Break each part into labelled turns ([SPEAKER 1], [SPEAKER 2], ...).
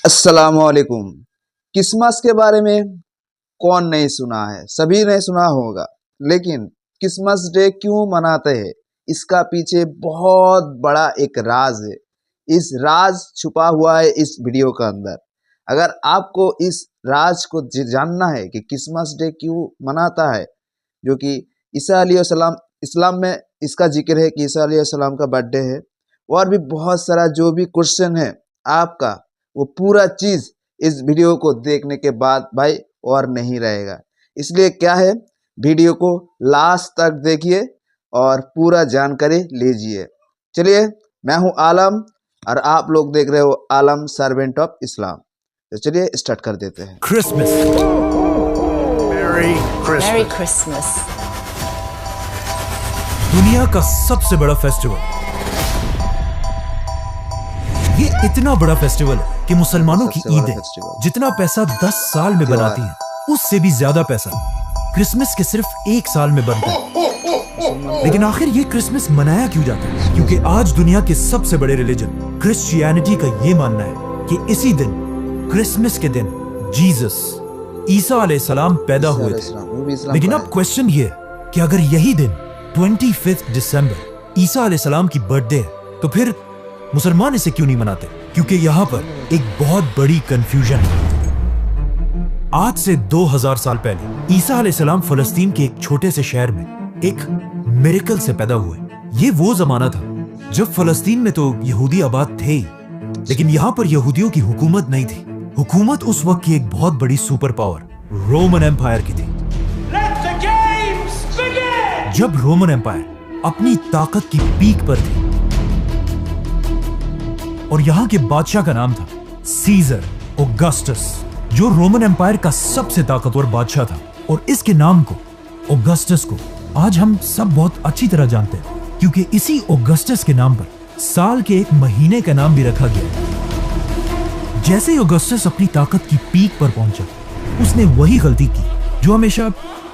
[SPEAKER 1] अस्सलामुअलैकुम। क्रिसमस के बारे में कौन नहीं सुना है, सभी ने सुना होगा। लेकिन क्रिसमस डे क्यों मनाते हैं, इसका पीछे बहुत बड़ा एक राज है। इस राज छुपा हुआ है इस वीडियो के अंदर। अगर आपको इस राज को जानना है कि क्रिसमस डे क्यों मनाता है, जो कि ईसा अलैहिस्सलाम, इस्लाम में इसका जिक्र है कि ईसा अलैहिस्सलाम का बर्थडे है, और भी बहुत सारा जो भी क्वेश्चन है आपका, वो पूरा चीज इस वीडियो को देखने के बाद भाई और नहीं रहेगा। इसलिए क्या है, वीडियो को लास्ट तक देखिए और पूरा जानकारी लीजिए। चलिए, मैं हूं आलम और आप लोग देख रहे हो आलम सर्वेंट ऑफ इस्लाम। तो चलिए स्टार्ट कर देते हैं।
[SPEAKER 2] Christmas,
[SPEAKER 3] Merry Christmas.
[SPEAKER 2] दुनिया का सबसे बड़ा फेस्टिवल। ये इतना बड़ा फेस्टिवल है कि मुसलमानों की ईदें जितना पैसा 10 साल में बनाती हैं, उससे भी ज्यादा पैसा क्रिसमस के सिर्फ 1 साल में बनता है। लेकिन आखिर ये क्रिसमस मनाया क्यों जाता है? क्योंकि आज दुनिया के सबसे बड़े रिलीजन क्रिश्चियनिटी का ये मानना है कि इसी दिन, क्रिसमस के दिन, जीसस ईसा अलैहिस्सलाम पैदा हुए थे। लेकिन अब क्वेश्चन ये है कि अगर यही दिन 25 दिसंबर ईसा अलैहिस्सलाम की बर्थडे है, तो फिर मुसलमान इसे क्यों नहीं मनाते? क्योंकि यहाँ पर एक बहुत बड़ी कंफ्यूजन है। आज से 2000 साल पहले ईसा अलैहिस्सलाम फलस्तीन के एक छोटे से शहर में एक मिरेकल से पैदा हुए। ये वो जमाना था जब फलस्तीन में तो यहूदी आबाद थे ही, लेकिन यहाँ पर यहूदियों की हुकूमत नहीं थी। हुकूमत उस वक्त की एक बहुत बड़ी सुपर पावर रोमन एम्पायर की थी। जब रोमन एम्पायर अपनी ताकत की पीक पर थी और यहाँ के बादशाह का नाम था सीजर ऑगस्टस, जो रोमन एम्पायर का सबसे ताकतवर बादशाह था, और इसके नाम को, ऑगस्टस को, आज हम सब बहुत अच्छी तरह जानते हैं, क्योंकि इसी ऑगस्टस के नाम पर साल के एक महीने का नाम भी रखा गया। जैसे ही ऑगस्टस अपनी ताकत की पीक पर पहुंचा, उसने वही गलती की जो हमेशा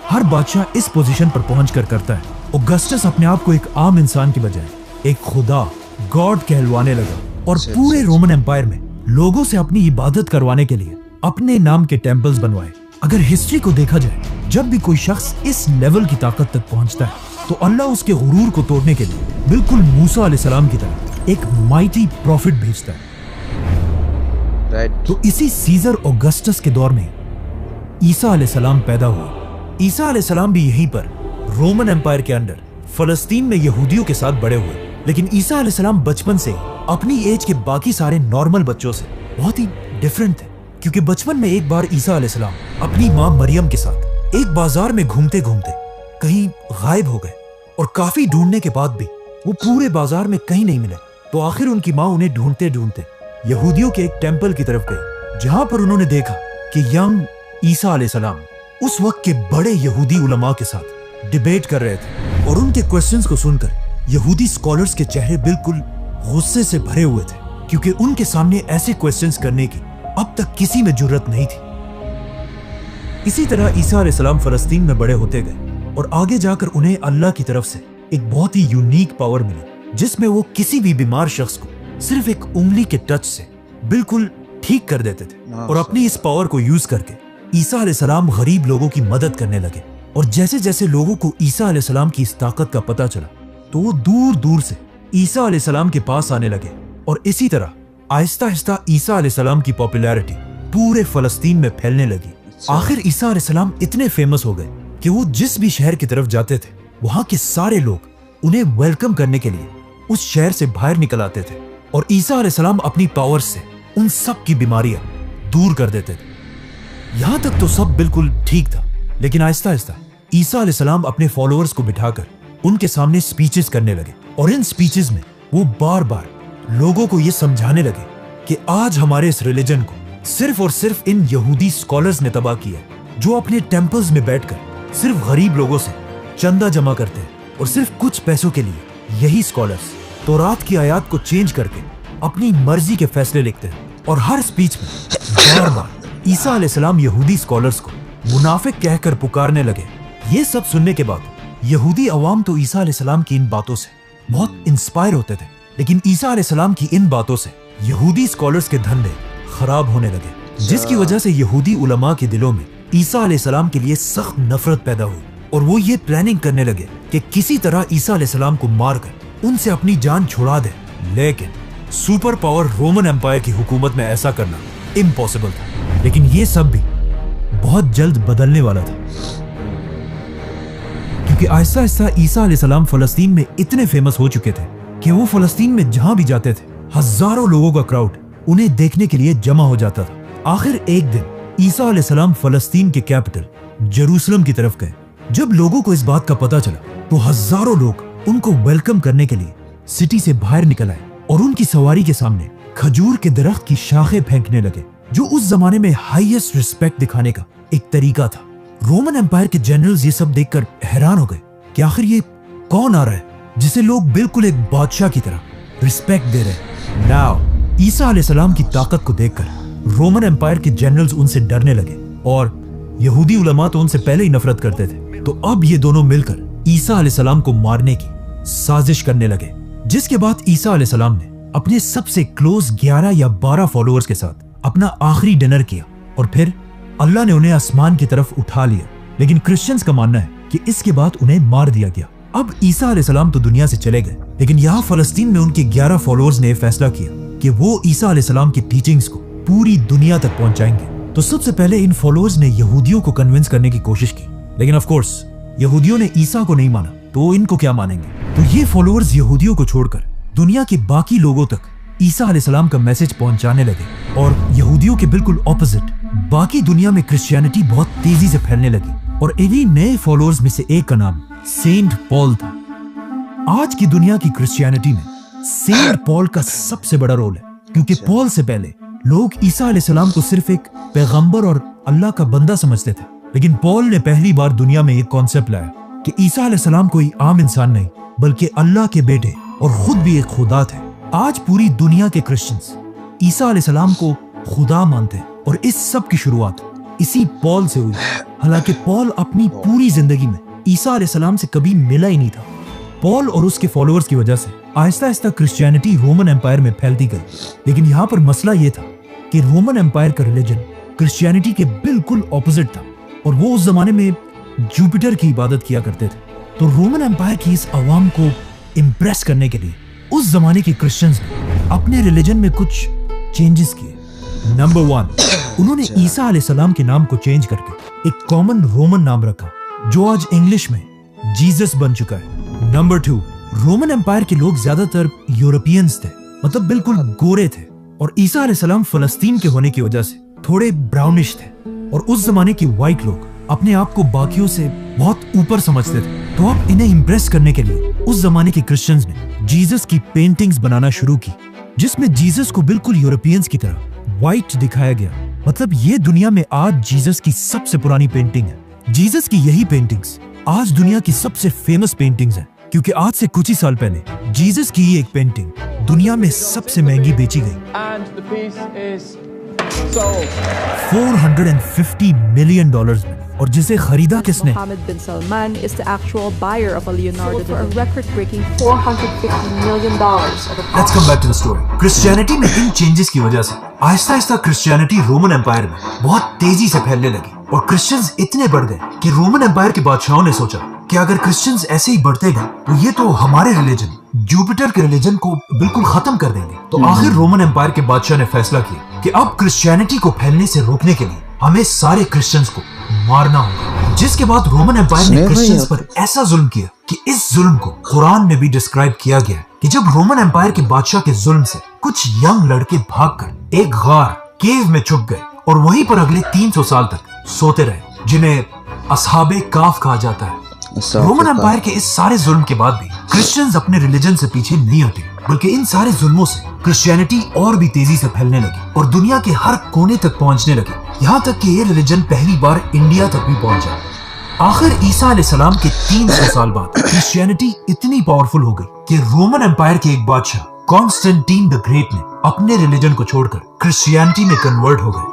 [SPEAKER 2] हर बादशाह इस पोजीशन पर पहुंचकर करता है। ऑगस्टस अपने आप को एक आम इंसान की बजाय एक खुदा, गॉड कहलवाने लगा, और पूरे रोमन एम्पायर में लोगों से अपनी इबादत करवाने के लिए अपने नाम के टेम्पल्स बनवाए। अगर हिस्ट्री को देखा जाए, जब भी कोई शख्स इस लेवल की ताकत तक पहुंचता है, तो अल्लाह उसके गुरूर को तोड़ने के लिए बिल्कुल मूसा अलैहिस्सलाम की तरह एक माइटी प्रॉफिट भेजता है। तो इसी सीजर ऑगस्टस के दौर में ईसा अलैहिस्सलाम पैदा हुए। ईसा अलैहिस्सलाम भी यहीं पर रोमन एम्पायर के अंडर फलस्तीन में यहूदियों के साथ बड़े हुए। लेकिन ईसा अलैहिस्सलाम बचपन से अपनी एज के बाकी सारे नॉर्मल बच्चों से बहुत ही डिफरेंट थे, क्योंकि बचपन में एक बार ईसा अलैहिस्सलाम अपनी माँ मरियम के साथ एक बाजार में घूमते घूमते कहीं गायब हो गए, और काफी ढूंढने के बाद भी वो पूरे बाजार में कहीं नहीं मिले। तो आखिर उनकी माँ उन्हें ढूंढते ढूंढते यहूदियों के एक टेम्पल की तरफ गई, जहां पर उन्होंने देखा कि यंग ईसा अलैहिस्सलाम उस वक्त के बड़े यहूदी उलमा के साथ डिबेट कर रहे थे, और उनके क्वेश्चंस को सुनकर यहूदी स्कॉलर्स के चेहरे बिल्कुल गुस्से से भरे हुए थे, क्योंकि उनके सामने ऐसे क्वेश्चंस करने की अब तक किसी में जुर्रत नहीं थी। इसी तरह ईसा अलैहिस्सलाम फलस्तीन में बड़े होते गए, और आगे जाकर उन्हें अल्लाह की तरफ से एक बहुत ही यूनिक पावर मिली, जिसमें वो किसी भी बीमार शख्स को सिर्फ एक उंगली के टच से बिल्कुल ठीक कर देते थे। और अपनी इस पावर को यूज करके ईसा अलैहिस्सलाम गरीब लोगों की मदद करने लगे। और जैसे जैसे लोगों को ईसा अलैहिस्सलाम की इस ताकत का पता चला, तो वो दूर दूर से ईसा अलैहिस्सलाम के पास आने लगे, और इसी तरह आहिस्ता आहिस्ता ईसा अलैहिस्सलाम की पॉपुलैरिटी पूरे फलस्तीन में फैलने लगी। आखिर ईसा अलैहिस्सलाम इतने फेमस हो गए कि वो जिस भी शहर की तरफ जाते थे, वहां के सारे लोग उन्हें वेलकम करने के लिए उस शहर से बाहर निकल आते थे, और ईसा अलैहिस्सलाम अपनी पावर से उन सब की बीमारियां दूर कर देते थे। यहां तक तो सब बिल्कुल ठीक था, लेकिन आहिस्ता आहिस्ता ईसा अलैहिस्सलाम अपने फॉलोअर्स को बिठाकर उनके सामने स्पीचेस करने लगे, और इन स्पीचेस में वो बार बार लोगों को ये समझाने लगे कि आज हमारे इस रिलीजन को सिर्फ और सिर्फ इन यहूदी स्कॉलर्स ने तबाह किया, जो अपने टेम्पल्स में बैठकर सिर्फ गरीब लोगों से चंदा जमा करते हैं, और सिर्फ कुछ पैसों के लिए यही स्कॉलर्स तौरात की आयत को चेंज करके अपनी मर्जी के फैसले लिखते हैं। और हर स्पीच में बार बार ईसा अलैहिस्सलाम यहूदी स्कॉलर्स को मुनाफिक कहकर पुकारने लगे। ये सब सुनने के बाद यहूदी अवाम तो ईसा अलैहिस्सलाम की इन बातों से बहुत इंस्पायर होते थे, लेकिन ईसा अलैहिस्सलाम की इन बातों से यहूदी स्कॉलर्स के धंधे खराब होने लगे, जिसकी वजह से यहूदी उलमा के दिलों में ईसा अलैहिस्सलाम के लिए सख्त नफरत पैदा हुई और वो ये प्लानिंग करने लगे कि किसी तरह ईसा अलैहिस्सलाम को मारकर उनसे अपनी जान छुड़ा दे। लेकिन सुपर पावर रोमन एम्पायर की हुकूमत में ऐसा करना इम्पॉसिबल था। लेकिन ये सब भी बहुत जल्द बदलने वाला था, क्योंकि आहिस्ता आहिस्ता ईसा अलैहिस्सलाम फलस्तीन में इतने फेमस हो चुके थे कि वो फलस्तीन में जहां भी जाते थे हजारों लोगों का क्राउड उन्हें देखने के लिए जमा हो जाता था। आखिर एक दिन ईसा अलैहिस्सलाम फलस्तीन के कैपिटल जेरूसलम की तरफ गए। जब लोगों को इस बात का पता चला तो हजारों लोग उनको वेलकम करने के लिए सिटी से बाहर निकल आए और उनकी सवारी के सामने खजूर के दरख्त की शाखें फेंकने लगे, जो उस जमाने में हाईएस्ट रिस्पेक्ट दिखाने का एक तरीका था। रोमन एम्पायर के जनरल्स ये सब देखकर हैरान हो गए कि आखिर ये कौन आ रहा है जिसे लोग बिल्कुल एक बादशाह की तरह रिस्पेक्ट दे रहे हैं। नाउ ईसा अलैहिस्सलाम की ताकत को देखकर रोमन एम्पायर के जनरल्स उनसे डरने लगे और यहूदी उलमा तो उनसे पहले ही नफरत करते थे। तो अब ये दोनों मिलकर ईसा अलैहिस्सलाम को मारने की साजिश करने लगे, जिसके बाद ईसा अलैहिस्सलाम ने अपने सबसे क्लोज 11 या 12 फॉलोअर्स के साथ अपना आखिरी डिनर किया और फिर अल्लाह ने उन्हें आसमान की तरफ उठा लिया। लेकिन क्रिश्चियंस का मानना है कि इसके बाद उन्हें मार दिया गया। अब ईसा अलैहिस्सलाम तो दुनिया से चले गए, लेकिन यहाँ फलस्तीन में उनके 11 फॉलोअर्स ने फैसला किया कि वो ईसा अलैहिस्सलाम की टीचिंग्स को पूरी दुनिया तक पहुंचाएंगे। तो सबसे पहले इन फॉलोअर्स ने यहूदियों को कन्विंस करने की कोशिश की, लेकिन ऑफ कोर्स यहूदियों ने ईसा को नहीं माना, तो इनको क्या मानेंगे। तो ये फॉलोअर्स यहूदियों को छोड़कर दुनिया के बाकी लोगों तक ईसा अलैहिस्सलाम का मैसेज पहुंचाने लगे और यहूदियों के बिल्कुल ऑपोजिट बाकी दुनिया में क्रिश्चियनिटी बहुत तेजी से फैलने लगी। और इन्हीं नए फॉलोअर्स में से एक का नाम सेंट पॉल था। आज की दुनिया की क्रिश्चियनिटी में सेंट पॉल का सबसे बड़ा रोल है, क्योंकि पॉल से पहले लोग ईसा अलैहिस्सलाम को सिर्फ एक पैगंबर और अल्लाह का बंदा समझते थे, लेकिन पॉल ने पहली बार दुनिया में एक कॉन्सेप्ट लाया कि ईसा अलैहिस्सलाम कोई आम इंसान नहीं बल्कि अल्लाह के बेटे और खुद भी एक खुदा थे। आज पूरी दुनिया के क्रिश्चियंस ईसा अलैहिस्सलाम को खुदा मानते हैं और इस सब की शुरुआत इसी पॉल से हुई। हालांकि पॉल अपनी पूरी जिंदगी में ईसा अलैहिस्सलाम से कभी मिला ही नहीं था। पॉल और उसके फॉलोअर्स की वजह से Aahista Aahista Christianity Roman empire में फैलती गई। लेकिन यहाँ पर मसला ये था कि रोमन एम्पायर का रिलीजन क्रिश्चियनिटी के बिल्कुल ऑपोजिट था और वो उस जमाने में जुपिटर की इबादत किया करते थे। तो रोमन एम्पायर की इस अवाम को इम्प्रेस करने के लिए उस जमाने के क्रिश्चियंस ने अपने रिलीजन में कुछ चेंजेस किए। नंबर 1, उन्होंने ईसा अलैहिस्सलाम के नाम को चेंज करके एक कॉमन रोमन नाम रखा, जो आज इंग्लिश में जीसस बन चुका है। नंबर 2, रोमन एम्पायर के लोग ज्यादातर यूरोपियंस थे, मतलब बिल्कुल गोरे थे, और ईसा अलैहिस्सलाम फलस्तीन के होने की वजह से थोड़े ब्राउनिश थे और उस जमाने के व्हाइट लोग अपने आप को बाकियों से बहुत ऊपर समझते थे। तो अब इन्हें इम्प्रेस करने के लिए उस जमाने के क्रिश्चियंस ने जीसस की पेंटिंग्स बनाना शुरू की, जिसमें जीसस को बिल्कुल यूरोपियंस की तरह व्हाइट दिखाया गया। मतलब ये दुनिया में आज जीसस की सबसे पुरानी पेंटिंग है। जीसस की यही पेंटिंग्स आज दुनिया की सबसे फेमस पेंटिंग्स हैं, क्योंकि आज से कुछ ही साल पहले जीसस की ही एक पेंटिंग दुनिया में सबसे महंगी बेची गई। $450 मिलियन में, और जिसे खरीदा किसने?
[SPEAKER 3] Mohammed bin Salman is the actual buyer of a Leonardo for a record-breaking $450 million.
[SPEAKER 2] Let's come back to the story. Christianity में इन चेंजेस की वजह से Aahista Aahista Christianity Roman empire में बहुत तेजी से फैलने लगी और क्रिश्चियंस इतने बढ़ गए कि रोमन एम्पायर के बादशाहों ने सोचा कि अगर क्रिश्चियंस ऐसे ही बढ़ते गए तो ये तो हमारे रिलीजन जुपिटर के रिलीजन को बिल्कुल खत्म कर देंगे। तो आखिर रोमन एम्पायर के बादशाह ने फैसला किया कि अब क्रिश्चियनिटी को फैलने से रोकने के लिए हमें सारे क्रिश्चियंस को मारना होगा। जिसके बाद रोमन एम्पायर ने क्रिश्चियंस पर ऐसा जुल्म किया कि इस जुल्म को कुरान में भी डिस्क्राइब किया गया है कि जब रोमन एम्पायर के बादशाह के जुल्म से कुछ यंग लड़के भागकर एक गार केव में छुप गए और वहीं पर अगले 300 साल तक सोते रहे, जिन्हें असहाबे काफ कहा जाता है। रोमन एम्पायर के इस सारे जुल्म के बाद भी क्रिश्चियंस अपने रिलीजन से पीछे नहीं हटे, बल्कि इन सारे जुल्मों से क्रिश्चियनिटी और भी तेजी से फैलने लगी और दुनिया के हर कोने तक पहुंचने लगी, यहाँ तक कि ये रिलीजन पहली बार इंडिया तक भी पहुंचा। आखिर ईसा अलैहिस्सलाम के 300 साल बाद क्रिश्चियनिटी इतनी पावरफुल हो गई कि रोमन एम्पायर के एक बादशाह कॉन्स्टेंटाइन द ग्रेट ने अपने रिलीजन को छोड़कर क्रिश्चियनिटी में कन्वर्ट हो गए।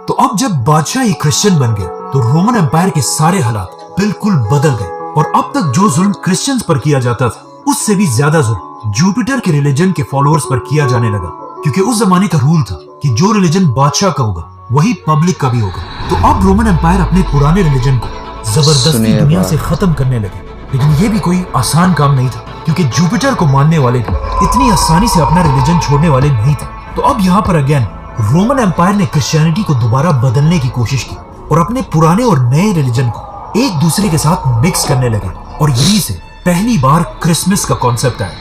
[SPEAKER 2] तो अब जब बादशाह ही क्रिश्चियन बन गया तो रोमन एम्पायर के सारे हालात बिल्कुल बदल गए और अब तक जो जुल्म क्रिश्चियंस पर किया जाता था उससे भी ज्यादा जुल्म जुपिटर के रिलीजन के फॉलोअर्स पर किया जाने लगा, क्योंकि उस जमाने का रूल था कि जो रिलीजन बादशाह का होगा वही पब्लिक का भी होगा। तो अब रोमन एम्पायर अपने पुराने रिलीजन को जबरदस्ती दुनिया से खत्म करने लगे। लेकिन ये भी कोई आसान काम नहीं था, क्योंकि जुपिटर को मानने वाले भी इतनी आसानी से अपना रिलीजन छोड़ने वाले नहीं थे। तो अब यहाँ पर अगेन रोमन एम्पायर ने क्रिश्चियनिटी को दोबारा बदलने की कोशिश की और अपने पुराने और नए रिलीजन को एक दूसरे के साथ मिक्स करने लगे। और यही से पहली बार क्रिसमस का कॉन्सेप्ट आया।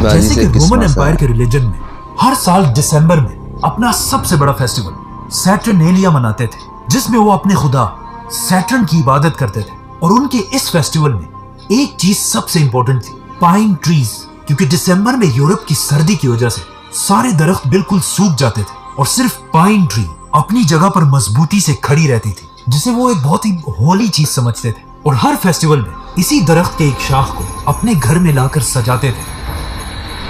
[SPEAKER 2] जैसे कि रोमन एम्पायर के रिलीजन में हर साल दिसंबर में अपना सबसे बड़ा फेस्टिवल सैटर्नेलिया मनाते थे, जिसमें वो अपने खुदा सैटर्न की इबादत करते थे। और उनके इस फेस्टिवल में एक चीज सबसे इंपॉर्टेंट थी, पाइन ट्रीज, क्योंकि दिसंबर में यूरोप की सर्दी की वजह से सारे दरख्त बिल्कुल सूख जाते थे और सिर्फ पाइन ट्री अपनी जगह पर मजबूती से खड़ी रहती थी, जिसे वो एक बहुत ही होली चीज समझते थे। और हर फेस्टिवल में इसी दरख्त के एक शाख को अपने घर में लाकर सजाते थे।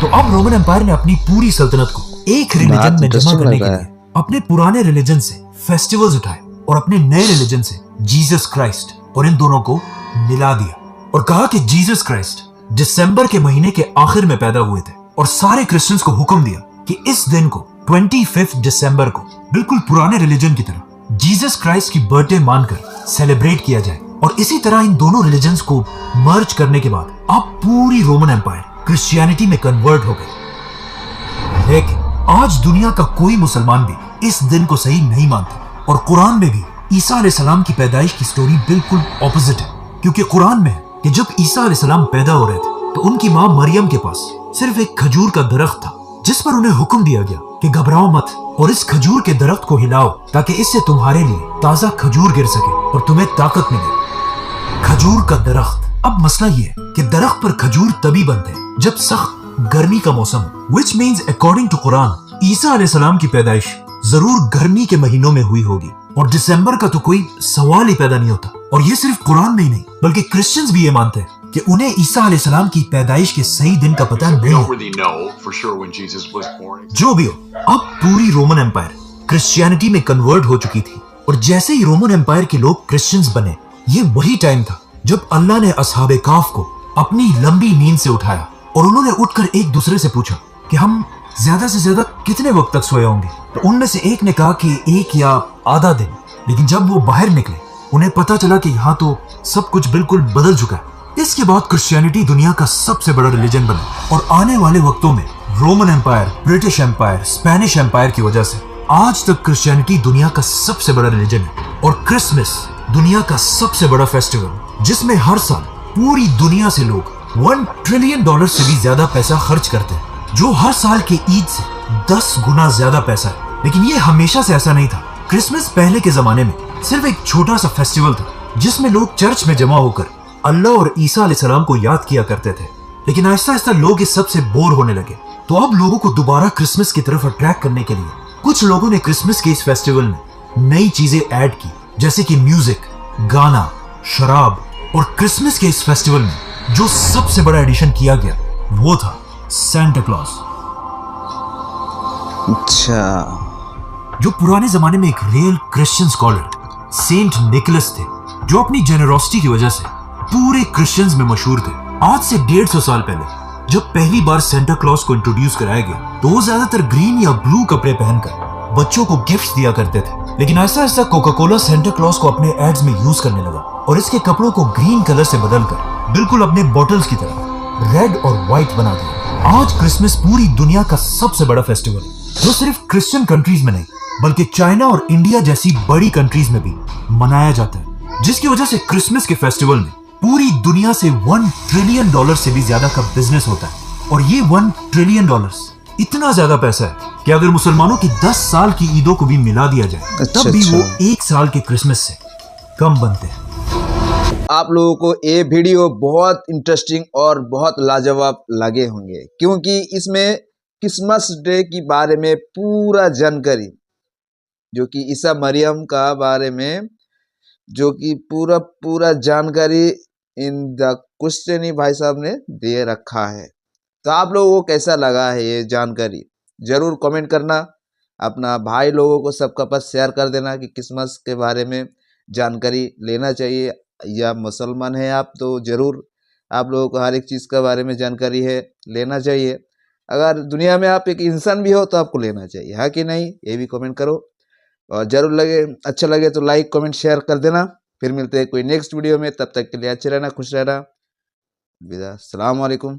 [SPEAKER 2] तो अब रोमन एम्पायर ने अपनी पूरी सल्तनत को एक रिलीजन में जमा करने के लिए अपने पुराने रिलीजन से फेस्टिवल्स उठाए और अपने नए रिलीजन से जीसस क्राइस्ट और इन दोनों को मिला दिया और कहा कि जीसस क्राइस्ट दिसंबर के महीने के आखिर में पैदा हुए थे। और सारे क्रिश्चियंस को हुक्म दिया कि इस दिन को 25 दिसंबर को बिल्कुल पुराने रिलीजन की तरह जीसस क्राइस्ट की बर्थडे मानकर सेलिब्रेट किया जाए। और इसी तरह इन दोनों रिलीजन्स को मर्ज करने के बाद अब पूरी रोमन एम्पायर क्रिश्चियनिटी में कन्वर्ट हो गई। लेकिन आज दुनिया का कोई मुसलमान भी इस दिन को सही नहीं मानता। और कुरान में भी ईसा अलैहिस्सलाम की पैदाइश की स्टोरी बिल्कुल ऑपोजिट है, क्योंकि कुरान में है कि जब ईसा अलैहिस्सलाम पैदा हो रहे थे तो उनकी माँ मरियम के पास सिर्फ एक खजूर का दरख्त था, जिस पर उन्हें हुक्म दिया गया कि घबराओ मत और इस खजूर के दरख्त को हिलाओ ताकि इससे तुम्हारे लिए ताजा खजूर गिर सके और तुम्हें ताकत मिले। खजूर का दरख्त। अब मसला ये है कि दरख्त पर खजूर तभी बनते हैं जब सख्त गर्मी का मौसम हो, which means according to Quran ईसा अलैहिस्सलाम की पैदाइश जरूर गर्मी के महीनों में हुई होगी और दिसंबर का तो कोई सवाल ही पैदा नहीं होता। और ये सिर्फ कुरान में ही नहीं बल्कि क्रिश्चियंस भी ये मानते हैं कि उन्हें ईसा अलैहिस्सलाम की पैदाइश के सही दिन का पता नहीं है। जो भी हो, अब पूरी रोमन एम्पायर क्रिश्चियनिटी में कन्वर्ट हो चुकी थी। और जैसे ही रोमन एम्पायर के लोग क्रिश्चियंस बने, ये वही टाइम था जब अल्लाह ने असहाबे काफ को अपनी लंबी नींद से उठाया और उन्होंने उठकर एक दूसरे से पूछा कि हम ज्यादा से ज्यादा कितने वक्त तक सोए होंगे। तो उनमें से एक ने कहा कि 1 या आधा दिन। लेकिन जब वो बाहर निकले उन्हें पता चला कि यहाँ तो सब कुछ बिल्कुल बदल चुका है। इसके बाद क्रिश्चियनिटी दुनिया का सबसे बड़ा रिलीजन बना और आने वाले वक्तों में Roman empire, British empire, Spanish empire की वजह से आज तक क्रिश्चियनिटी दुनिया का सबसे बड़ा रिलीजन है। और क्रिसमस दुनिया का सबसे बड़ा फेस्टिवल, जिसमें हर साल पूरी दुनिया से लोग $1 ट्रिलियन से भी ज्यादा पैसा खर्च करते हैं, जो हर साल के ईद से 10 गुना ज्यादा पैसा है। लेकिन ये हमेशा से ऐसा नहीं था। क्रिसमस पहले के जमाने में सिर्फ एक छोटा सा फेस्टिवल था जिसमें लोग चर्च में जमा होकर अल्लाह और ईसा अलैहिस्सलाम को याद किया करते थे। लेकिन आहिस्ता आहिस्ता लोग इस सब से बोर होने लगे। तो अब लोगों को दोबारा क्रिसमस की तरफ अट्रैक्ट करने के लिए कुछ लोगों ने क्रिसमस के इस फेस्टिवल में नई चीजें ऐड की, जैसे कि म्यूजिक, गाना, शराब। और क्रिसमस के इस फेस्टिवल में जो सबसे बड़ा एडिशन किया गया वो था सेंटा क्लॉज।
[SPEAKER 1] अच्छा,
[SPEAKER 2] जो पुराने जमाने में एक real Christian scholar saint Nicholas थे, जो अपनी जेनरोसिटी की वजह से पूरे क्रिश्चियंस में मशहूर थे। आज से 150 साल पहले जब पहली बार सेंटा क्लॉज को इंट्रोड्यूस कराया गया तो वो ज्यादातर ग्रीन या ब्लू कपड़े पहनकर बच्चों को गिफ्ट्स दिया करते थे। लेकिन ऐसा ऐसा कोका कोला सेंटा क्लॉज को अपने एड्स में यूज करने लगा और इसके कपड़ों को ग्रीन कलर से बदलकर बिल्कुल अपने बॉटल्स की तरह रेड और व्हाइट बना दिया। आज क्रिसमस पूरी दुनिया का सबसे बड़ा फेस्टिवल है, जो सिर्फ क्रिश्चियन कंट्रीज में नहीं बल्कि चाइना और इंडिया जैसी बड़ी कंट्रीज में भी मनाया जाता है, जिसकी वजह से क्रिसमस के फेस्टिवल में पूरी दुनिया से $1 ट्रिलियन से भी ज्यादा का बिजनेस होता है। और ये $1 ट्रिलियन इतना ज्यादा पैसा है कि अगर मुसलमानों की 10 साल की ईदों को भी मिला दिया जाए तब भी वो 1 साल के क्रिसमस से कम बनते हैं।
[SPEAKER 1] आप लोगों को ये वीडियो बहुत इंटरेस्टिंग और बहुत लाजवाब लगे होंगे, क्योंकि इसमें क्रिसमस डे की बारे में पूरा जानकारी, जो कि ईसा मरियम का बारे में जो कि पूरा जानकारी इन द क्वेश्चन ही भाई साहब ने दे रखा है। तो आप लोगों को कैसा लगा है ये जानकारी, जरूर कमेंट करना। अपना भाई लोगों को सबका पास शेयर कर देना कि क्रिसमस के बारे में जानकारी लेना चाहिए, या मुसलमान है आप तो ज़रूर आप लोगों को हर एक चीज़ के बारे में जानकारी है लेना चाहिए। अगर दुनिया में आप एक इंसान भी हो तो आपको लेना चाहिए, हाँ कि नहीं, ये भी कमेंट करो। और जरूर लगे, अच्छा लगे तो लाइक कमेंट शेयर कर देना। फिर मिलते हैं कोई नेक्स्ट वीडियो में, तब तक के लिए अच्छे रहना, खुश रहना, विदा, अस्सलाम वालेकुम।